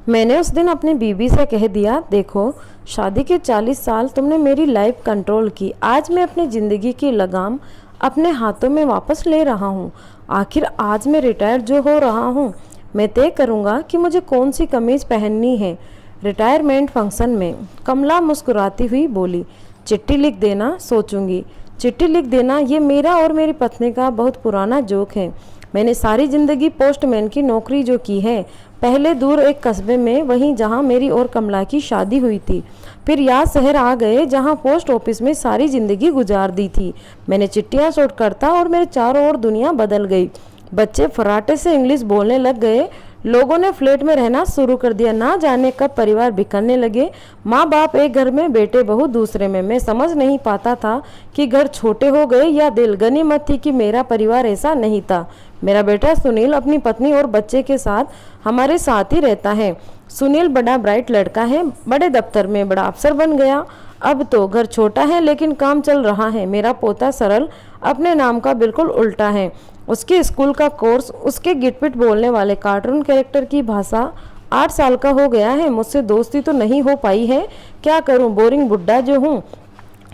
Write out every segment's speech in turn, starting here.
मैंने उस दिन अपनी बीवी से कह दिया, देखो शादी के 40 साल तुमने मेरी लाइफ कंट्रोल की, आज मैं अपनी ज़िंदगी की लगाम अपने हाथों में वापस ले रहा हूँ। आखिर आज मैं रिटायर जो हो रहा हूँ, मैं तय करूँगा कि मुझे कौन सी कमीज़ पहननी है। रिटायरमेंट फंक्शन में कमला मुस्कुराती हुई बोली, चिट्ठी लिख देना, सोचूंगी। चिट्ठी लिख देना, ये मेरा और मेरी पत्नी का बहुत पुराना जोक है। मैंने सारी ज़िंदगी पोस्टमैन की नौकरी जो की है, पहले दूर एक कस्बे में, वहीं जहाँ मेरी और कमला की शादी हुई थी, फिर यहाँ शहर आ गए जहाँ पोस्ट ऑफिस में सारी ज़िंदगी गुजार दी थी। मैंने चिट्ठियाँ शॉर्ट करता और मेरे चारों ओर दुनिया बदल गई। बच्चे फराटे से इंग्लिश बोलने लग गए, लोगों ने फ्लैट में रहना शुरू कर दिया, ना जाने कब परिवार बिखरने लगे। माँ बाप एक घर में, बेटे बहू दूसरे में। मैं समझ नहीं पाता था कि घर छोटे हो गए या दिल। गनीमत थी कि मेरा परिवार ऐसा नहीं था। मेरा बेटा सुनील अपनी पत्नी और बच्चे के साथ हमारे साथ ही रहता है। सुनील बड़ा ब्राइट लड़का है, बड़े दफ्तर में बड़ा अफसर बन गया। अब तो घर छोटा है लेकिन काम चल रहा है। मेरा पोता सरल अपने नाम का बिल्कुल उल्टा है। उसके स्कूल का कोर्स, उसके गिटपिट बोलने वाले कार्टून कैरेक्टर की भाषा 8 साल का हो गया है। मुझसे दोस्ती तो नहीं हो पाई है, क्या करूं, बोरिंग बुड्ढा जो हूं।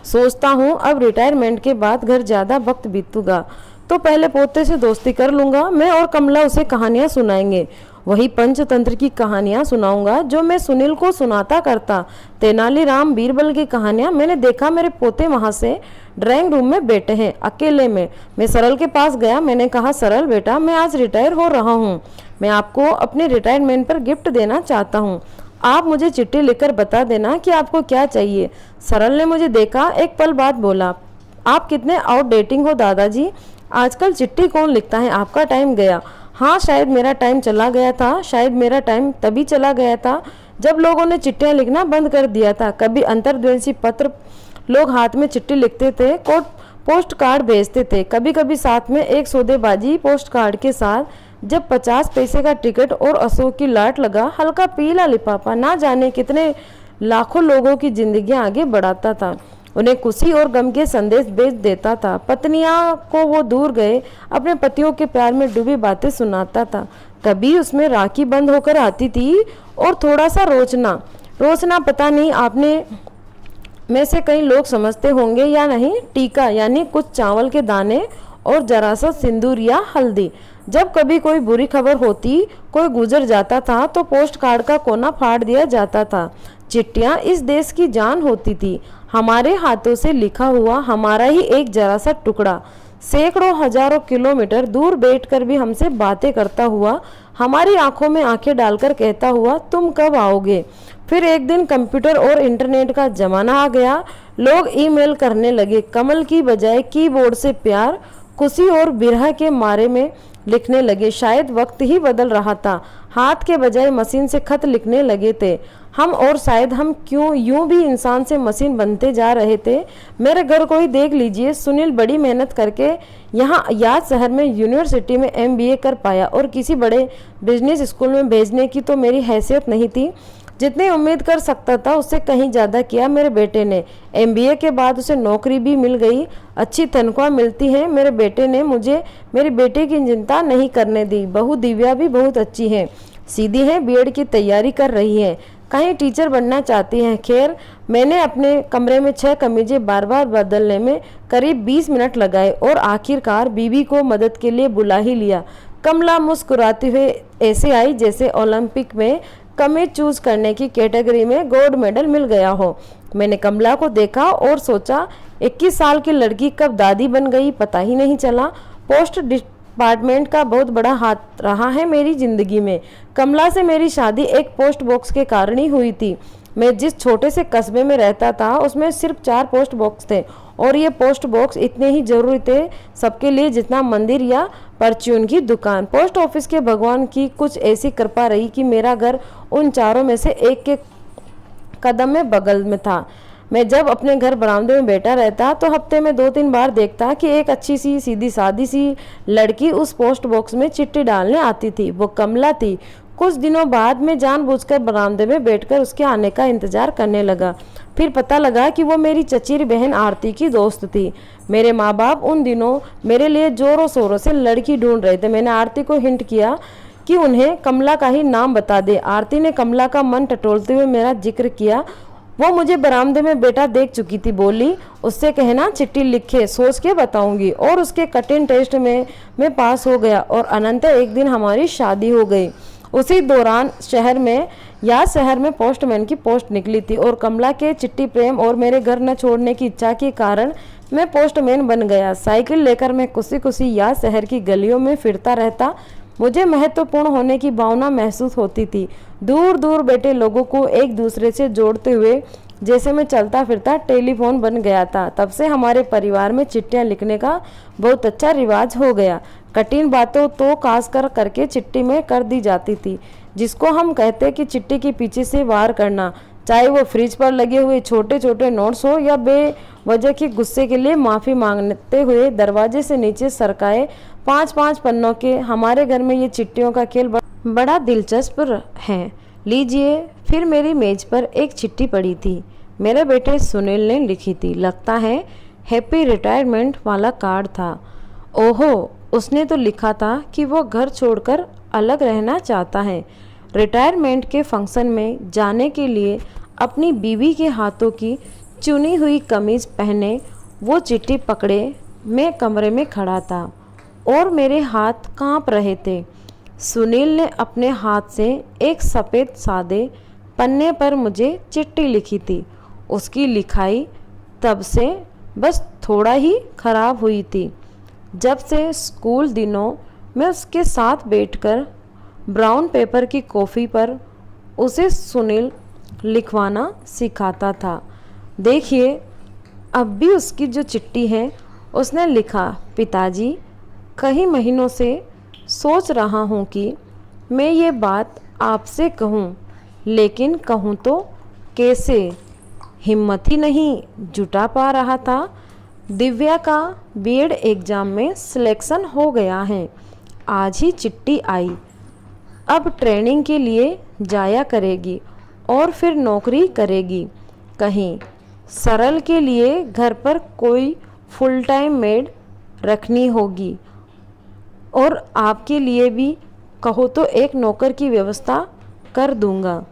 सोचता हूं अब रिटायरमेंट के बाद घर ज़्यादा वक्त बीतूंगा तो पहले पोते से दोस्ती कर लूँगा। मैं और कमला उसे कहानियाँ सुनाएंगे, वही पंचतंत्र की कहानियाँ सुनाऊंगा जो मैं सुनील को सुनाता करता। तेनालीराम बीरबल की कहानियाँ। मैंने देखा मेरे पोते वहाँ से ड्राइंग रूम में बैठे हैं अकेले में। मैं सरल के पास गया, मैंने कहा, सरल बेटा, मैं आज रिटायर हो रहा हूँ, मैं आपको अपने रिटायरमेंट पर गिफ्ट देना चाहता हूँ। आप मुझे चिट्ठी लिखकर बता देना कि आपको क्या चाहिए। सरल ने मुझे देखा, एक पल बाद बोला, आप कितने आउटडेटिंग हो दादाजी, आजकल चिट्ठी कौन लिखता है, आपका टाइम गया। हाँ, शायद मेरा टाइम चला गया था। शायद मेरा टाइम तभी चला गया था जब लोगों ने चिट्ठियाँ लिखना बंद कर दिया था। कभी अंतर्द्वंशी पत्र, लोग हाथ में चिट्ठी लिखते थे, पोस्ट कार्ड भेजते थे, कभी कभी साथ में एक सौदेबाजी पोस्ट कार्ड के साथ। जब 50 पैसे का टिकट और अशोक की लाट लगा, हल्का पीला लिफाफा ना जाने कितने लाखों लोगों की जिंदगियां आगे बढ़ाता था, उन्हें खुशी और गम के संदेश भेज देता था। पत्नियां को वो दूर गए अपने पतियों के प्यार में डूबी बातें सुनाता था। कभी उसमें राखी बंद होकर आती थी और थोड़ा सा रोचना पता नहीं आपने में से कई लोग समझते होंगे या नहीं, टीका यानी कुछ चावल के दाने और जरा सा सिंदूर या हल्दी। जब कभी कोई बुरी खबर होती, कोई गुजर जाता था तो पोस्ट कार्ड का कोना फाड़ दिया जाता था। चिट्ठियाँ इस देश की जान होती थी, हमारे हाथों से लिखा हुआ हमारा ही एक जरा सा टुकड़ा, सैकड़ों हजारों किलोमीटर दूर बैठकर भी हमसे बातें करता हुआ, हमारी आंखों में आंखें डालकर कहता हुआ, तुम कब आओगे। फिर एक दिन कंप्यूटर और इंटरनेट का जमाना आ गया, लोग ईमेल करने लगे, कमल की बजाय कीबोर्ड से प्यार, खुशी और बिरह के मारे में लिखने लगे। शायद वक्त ही बदल रहा था, हाथ के बजाय मशीन से खत लिखने लगे थे हम, और शायद हम क्यों यूं भी इंसान से मशीन बनते जा रहे थे। मेरे घर को ही देख लीजिए, सुनील बड़ी मेहनत करके यहाँ याद शहर में यूनिवर्सिटी में MBA कर पाया, और किसी बड़े बिजनेस स्कूल में भेजने की तो मेरी हैसियत नहीं थी। जितनी उम्मीद कर सकता था उससे कहीं ज़्यादा किया मेरे बेटे ने। MBA के बाद उसे नौकरी भी मिल गई, अच्छी तनख्वाह मिलती है। मेरे बेटे ने मुझे मेरे बेटे की चिंता नहीं करने दी। बहू दिव्या भी बहुत अच्छी है, सीधी है, B.Ed की तैयारी कर रही है, कहीं टीचर बनना चाहती हैं। खैर, मैंने अपने कमरे में 6 कमीजें बार बार बदलने में करीब 20 मिनट लगाए और आखिरकार बीवी को मदद के लिए बुला ही लिया। कमला मुस्कुराते हुए ऐसे आई जैसे ओलंपिक में कमीज चूज करने की कैटेगरी में गोल्ड मेडल मिल गया हो। मैंने कमला को देखा और सोचा, 21 साल की लड़की कब दादी बन गई पता ही नहीं चला। पोस्ट डिपार्टमेंट का बहुत बड़ा हाथ रहा है मेरी जिंदगी में। कमला से मेरी शादी एक पोस्ट बॉक्स के कारण ही हुई थी। मैं जिस छोटे से कस्बे में रहता था उसमें सिर्फ 4 पोस्ट बॉक्स थे, और ये पोस्ट बॉक्स इतने ही जरूरी थे सबके लिए जितना मंदिर या परचून की दुकान। पोस्ट ऑफिस के भगवान की कुछ ऐसी कृपा रही कि मेरा घर उन चारों में से एक के कदम में बगल में था। मैं जब अपने घर बरामदे में बैठा रहता तो हफ्ते में 2-3 बार देखता कि एक अच्छी सी सीधी सादी सी लड़की उस पोस्ट बॉक्स में चिट्ठी डालने आती थी। वो कमला थी। कुछ दिनों बाद मैं जानबूझकर बरामदे में बैठकर उसके आने का इंतजार करने लगा। फिर पता लगा कि वो मेरी चचेरी बहन आरती की दोस्त थी। मेरे माँ बाप उन दिनों मेरे लिए जोरों शोरों से लड़की ढूंढ रहे थे। मैंने आरती को हिंट किया कि उन्हें कमला का ही नाम बता दे। आरती ने कमला का मन टटोलते हुए मेरा जिक्र किया। वो मुझे बरामदे में बेटा देख चुकी थी। बोली, उससे कहना चिट्ठी लिखे, सोच के बताऊंगी। और उसके कठिन टेस्ट में मैं पास हो गया और अनंतर एक दिन हमारी शादी हो गई। उसी दौरान शहर में पोस्टमैन की पोस्ट निकली थी और कमला के चिट्ठी प्रेम और मेरे घर न छोड़ने की इच्छा के कारण मैं पोस्टमैन बन गया। साइकिल लेकर मैं खुशी खुशी या शहर की गलियों में फिरता रहता। मुझे महत्वपूर्ण होने की भावना महसूस होती थी। दूर दूर बैठे लोगों को एक दूसरे से जोड़ते हुए जैसे मैं चलता फिरता टेलीफोन बन गया था। तब से हमारे परिवार में चिट्ठियां लिखने का बहुत अच्छा रिवाज हो गया। कठिन बातों तो खास करके चिट्ठी में कर दी जाती थी, जिसको हम कहते कि चिट्ठी के पीछे से वार करना, चाहे वो फ्रिज पर लगे हुए छोटे छोटे नोट्स हो या बेवजह के गुस्से के लिए माफ़ी मांगते हुए दरवाजे से नीचे सरकाए 5-5 पन्नों के। हमारे घर में ये चिट्ठियों का खेल बड़ा दिलचस्प है। लीजिए, फिर मेरी मेज पर एक चिट्ठी पड़ी थी। मेरे बेटे सुनील ने लिखी थी। लगता है हैप्पी रिटायरमेंट वाला कार्ड था। ओहो, उसने तो लिखा था कि वो घर छोड़कर अलग रहना चाहता है। रिटायरमेंट के फंक्शन में जाने के लिए अपनी बीवी के हाथों की चुनी हुई कमीज पहने वो चिट्ठी पकड़े मैं कमरे में खड़ा था और मेरे हाथ कांप रहे थे। सुनील ने अपने हाथ से एक सफ़ेद सादे पन्ने पर मुझे चिट्ठी लिखी थी। उसकी लिखाई तब से बस थोड़ा ही खराब हुई थी। जब से स्कूल दिनों में उसके साथ बैठकर ब्राउन पेपर की कॉफ़ी पर उसे सुनील लिखवाना सिखाता था। देखिए, अब भी उसकी जो चिट्ठी है, उसने लिखा, पिताजी, कई महीनों से सोच रहा हूँ कि मैं ये बात आपसे कहूँ, लेकिन कहूँ तो कैसे, हिम्मत ही नहीं जुटा पा रहा था। दिव्या का बीएड एग्ज़ाम में सिलेक्शन हो गया है। आज ही चिट्ठी आई। अब ट्रेनिंग के लिए जाया करेगी और फिर नौकरी करेगी। कहीं सरल के लिए घर पर कोई फुल टाइम मेड रखनी होगी और आपके लिए भी कहो तो एक नौकर की व्यवस्था कर दूंगा।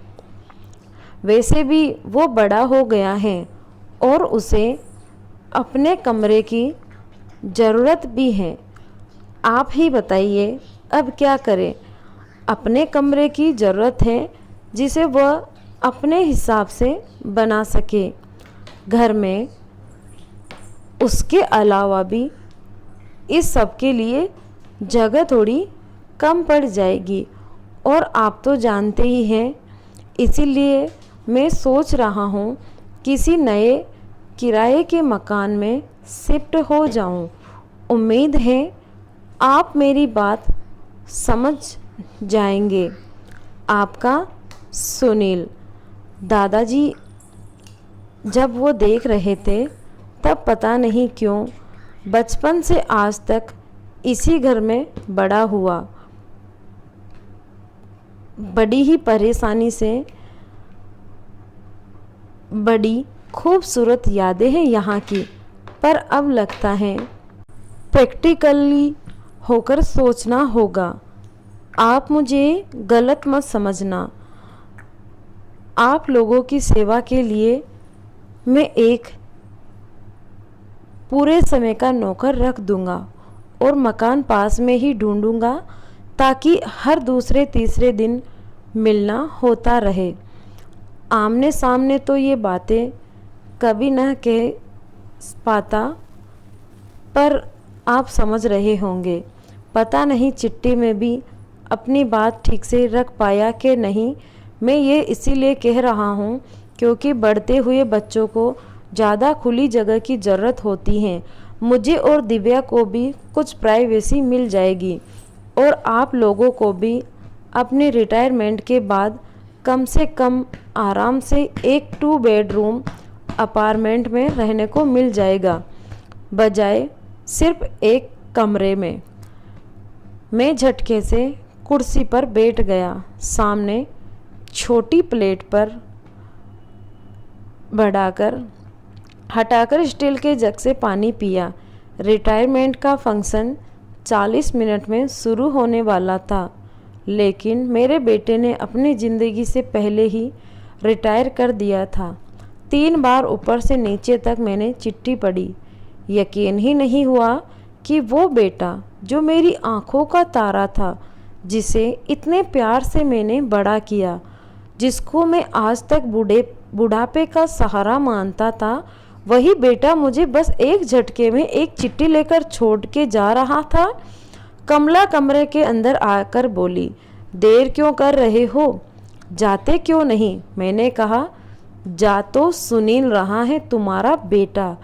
वैसे भी वो बड़ा हो गया है और उसे अपने कमरे की ज़रूरत भी है। आप ही बताइए, अब क्या करें। अपने कमरे की ज़रूरत है जिसे वह अपने हिसाब से बना सके। घर में उसके अलावा भी इस सब के लिए जगह थोड़ी कम पड़ जाएगी और आप तो जानते ही हैं। इसीलिए मैं सोच रहा हूँ किसी नए किराए के मकान में शिफ्ट हो जाऊँ। उम्मीद है आप मेरी बात समझ जाएंगे। आपका सुनील। दादाजी जब वो देख रहे थे तब पता नहीं क्यों बचपन से आज तक इसी घर में बड़ा हुआ। बड़ी ही परेशानी से बड़ी खूबसूरत यादें हैं यहाँ की, पर अब लगता है प्रैक्टिकली होकर सोचना होगा। आप मुझे गलत मत समझना। आप लोगों की सेवा के लिए मैं एक पूरे समय का नौकर रख दूंगा और मकान पास में ही ढूंढूंगा ताकि हर दूसरे तीसरे दिन मिलना होता रहे। आमने सामने तो ये बातें कभी न कह पाता, पर आप समझ रहे होंगे। पता नहीं चिट्ठी में भी अपनी बात ठीक से रख पाया कि नहीं। मैं ये इसीलिए कह रहा हूँ क्योंकि बढ़ते हुए बच्चों को ज़्यादा खुली जगह की ज़रूरत होती है। मुझे और दिव्या को भी कुछ प्राइवेसी मिल जाएगी और आप लोगों को भी अपने रिटायरमेंट के बाद कम से कम आराम से एक 2 बेडरूम अपार्टमेंट में रहने को मिल जाएगा, बजाय सिर्फ एक कमरे में। मैं झटके से कुर्सी पर बैठ गया। सामने छोटी प्लेट पर हटाकर स्टील के जग से पानी पिया। रिटायरमेंट का फंक्शन 40 मिनट में शुरू होने वाला था। लेकिन मेरे बेटे ने अपनी ज़िंदगी से पहले ही रिटायर कर दिया था। 3 बार ऊपर से नीचे तक मैंने चिट्ठी पढ़ी। यकीन ही नहीं हुआ कि वो बेटा जो मेरी आँखों का तारा था, जिसे इतने प्यार से मैंने बड़ा किया, जिसको मैं आज तक बुढ़ापे का सहारा मानता था, वही बेटा मुझे बस एक झटके में एक चिट्ठी लेकर छोड़ के जा रहा था। कमला कमरे के अंदर आकर बोली, देर क्यों कर रहे हो, जाते क्यों नहीं? मैंने कहा, जा तो सुनील रहा है, तुम्हारा बेटा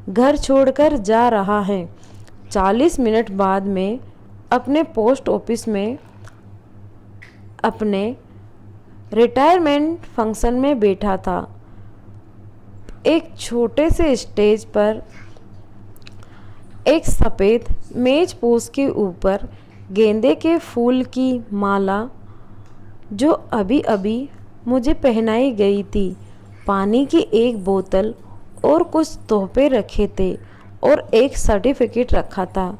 घर छोड़कर जा रहा है। 40 मिनट बाद में अपने पोस्ट ऑफिस में अपने रिटायरमेंट फंक्शन में बैठा था। एक छोटे से स्टेज पर एक सफ़ेद मेज पोस के ऊपर गेंदे के फूल की माला, जो अभी अभी मुझे पहनाई गई थी, पानी की एक बोतल और कुछ तोहफे रखे थे और एक सर्टिफिकेट रखा था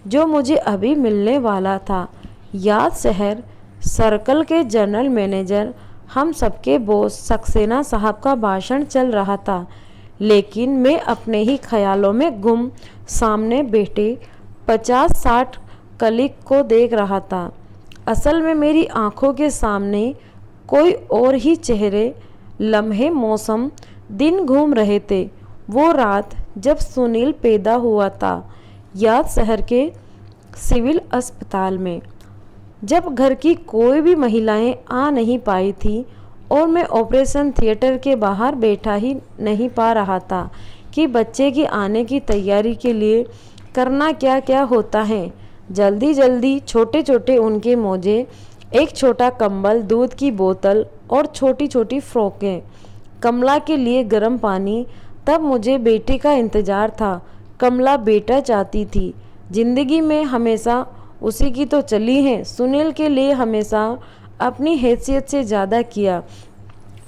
जो मुझे अभी मिलने वाला था। याद शहर सर्कल के जनरल मैनेजर, हम सबके बॉस सक्सेना साहब का भाषण चल रहा था, लेकिन मैं अपने ही ख्यालों में गुम सामने बैठे 50-60 कलीग को देख रहा था। असल में मेरी आंखों के सामने कोई और ही चेहरे, लम्हे, मौसम, दिन घूम रहे थे। वो रात जब सुनील पैदा हुआ था, याद शहर के सिविल अस्पताल में, जब घर की कोई भी महिलाएं आ नहीं पाई थी और मैं ऑपरेशन थिएटर के बाहर बैठा ही नहीं पा रहा था कि बच्चे के आने की तैयारी के लिए करना क्या क्या होता है। जल्दी जल्दी छोटे छोटे उनके मोजे, एक छोटा कंबल, दूध की बोतल और छोटी छोटी फ्रॉकें, कमला के लिए गर्म पानी। तब मुझे बेटे का इंतज़ार था। कमला बेटा चाहती थी। ज़िंदगी में हमेशा उसी की तो चली है। सुनील के लिए हमेशा अपनी हैसियत से ज़्यादा किया।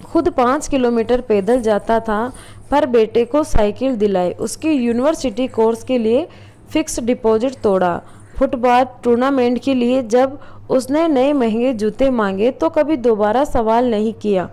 खुद 5 किलोमीटर पैदल जाता था, पर बेटे को साइकिल दिलाई। उसके यूनिवर्सिटी कोर्स के लिए फिक्स डिपॉजिट तोड़ा। फुटबॉल टूर्नामेंट के लिए जब उसने नए महंगे जूते मांगे तो कभी दोबारा सवाल नहीं किया।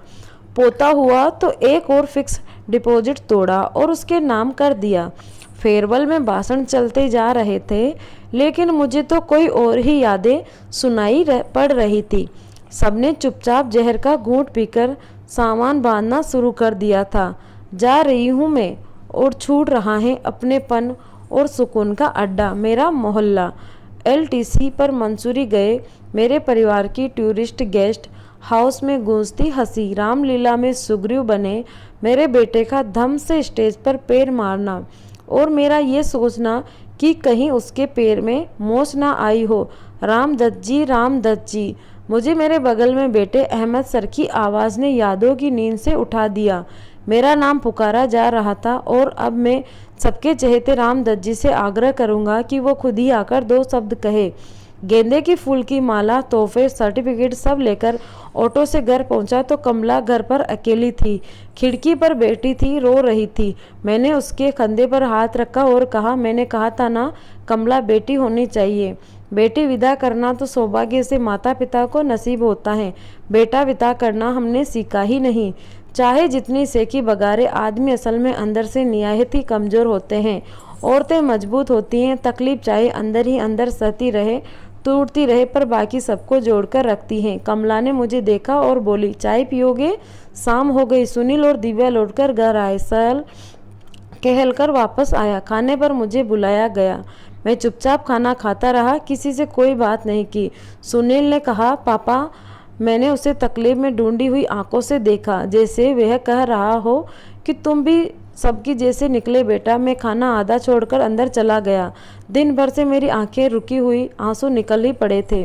पोता हुआ तो एक और फिक्स डिपॉजिट तोड़ा और उसके नाम कर दिया। फेयरवेल में भाषण चलते जा रहे थे, लेकिन मुझे तो कोई और ही यादें सुनाई पड़ रही थी। सबने चुपचाप जहर का घूंट पीकर सामान बांधना शुरू कर दिया था। जा रही हूँ मैं, और छूट रहा है अपनेपन और सुकून का अड्डा, मेरा मोहल्ला। LTC पर मंसूरी गए मेरे परिवार की टूरिस्ट गेस्ट हाउस में गूंजती हंसी। रामलीला में सुग्रीव बने मेरे बेटे का धम से स्टेज पर पैर मारना और मेरा ये सोचना कि कहीं उसके पैर में मोच ना आई हो। रामदत्त जी, रामदत्त जी। मुझे मेरे बगल में बैठे अहमद सर की आवाज़ ने यादों की नींद से उठा दिया। मेरा नाम पुकारा जा रहा था और अब मैं सबके चहेते रामदत्त जी से आग्रह करूंगा कि वो खुद ही आकर 2 शब्द कहे। गेंदे की फूल की माला, तोहफे, सर्टिफिकेट सब लेकर ऑटो से घर पहुंचा तो कमला घर पर अकेली थी। खिड़की पर बैठी थी, रो रही थी। मैंने उसके कंधे पर हाथ रखा और कहा, मैंने कहा था ना कमला, बेटी होनी चाहिए। बेटी विदा करना तो सौभाग्य से माता पिता को नसीब होता है, बेटा विदा करना हमने सीखा ही नहीं। चाहे जितनी सेकी बगारे आदमी, असल में अंदर से निहायत ही कमज़ोर होते हैं। औरतें मजबूत होती हैं, तकलीफ चाहे अंदर ही अंदर सहती रहे, टूटती रहे, पर बाकी सबको जोड़कर रखती हैं। कमला ने मुझे देखा और बोली, चाय पियोगे? शाम हो गई। सुनील और दिव्या लौटकर घर आए। सल कहलकर वापस आया। खाने पर मुझे बुलाया गया। मैं चुपचाप खाना खाता रहा, किसी से कोई बात नहीं की। सुनील ने कहा, पापा। मैंने उसे तकलीफ में ढूंढी हुई आंखों से देखा, जैसे वह कह रहा हो कि तुम भी सबकी जैसे निकले बेटा। मैं खाना आधा छोड़कर अंदर चला गया। दिन भर से मेरी आंखें रुकी हुई, आंसू निकल ही पड़े थे।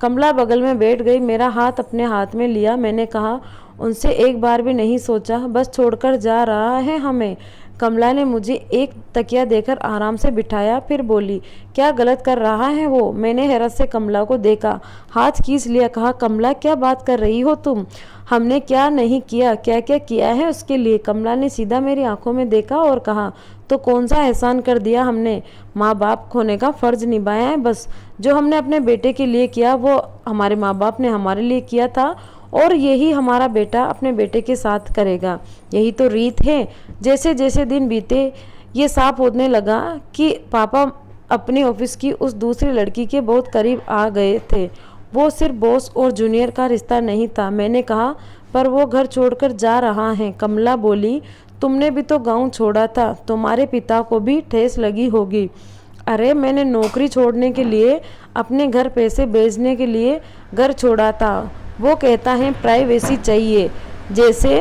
कमला बगल में बैठ गई, मेरा हाथ अपने हाथ में लिया। मैंने कहा, उनसे एक बार भी नहीं सोचा, बस छोड़कर जा रहा है हमें। कमला ने मुझे एक तकिया देकर आराम से बिठाया, फिर बोली, क्या गलत कर रहा है वो? मैंने हैरत से कमला को देखा, हाथ खींच लिया, कहा, कमला क्या बात कर रही हो तुम? हमने क्या नहीं किया, क्या क्या किया है उसके लिए? कमला ने सीधा मेरी आंखों में देखा और कहा, तो कौन सा एहसान कर दिया हमने? माँ बाप खोने का फ़र्ज निभाया है बस। जो हमने अपने बेटे के लिए किया वो हमारे माँ बाप ने हमारे लिए किया था, और यही हमारा बेटा अपने बेटे के साथ करेगा। यही तो रीत है। जैसे जैसे दिन बीते ये साफ होने लगा कि पापा अपने ऑफिस की उस दूसरी लड़की के बहुत करीब आ गए थे। वो सिर्फ बॉस और जूनियर का रिश्ता नहीं था। मैंने कहा, पर वो घर छोड़कर जा रहा है। कमला बोली, तुमने भी तो गांव छोड़ा था, तुम्हारे पिता को भी ठेस लगी होगी। अरे मैंने नौकरी छोड़ने के लिए, अपने घर पैसे भेजने के लिए घर छोड़ा था। वो कहता है प्राइवेसी चाहिए, जैसे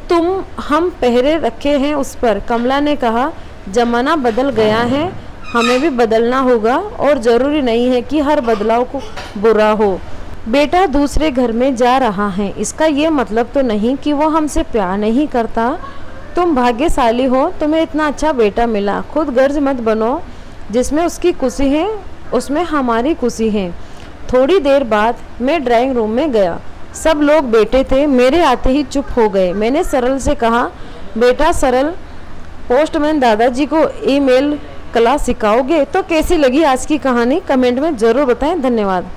तुम हम पहरे रखे हैं उस पर। कमला ने कहा, जमाना बदल गया है, हमें भी बदलना होगा, और ज़रूरी नहीं है कि हर बदलाव को बुरा हो। बेटा दूसरे घर में जा रहा है, इसका ये मतलब तो नहीं कि वो हमसे प्यार नहीं करता। तुम भाग्यशाली हो, तुम्हें इतना अच्छा बेटा मिला। खुद गर्ज मत बनो, जिसमें उसकी खुशी है उसमें हमारी खुशी है। थोड़ी देर बाद मैं ड्राइंग रूम में गया। सब लोग बैठे थे, मेरे आते ही चुप हो गए। मैंने सरल से कहा, बेटा सरल, पोस्टमैन दादाजी को ईमेल कला सिखाओगे? तो कैसी लगी आज की कहानी? कमेंट में ज़रूर बताएं। धन्यवाद।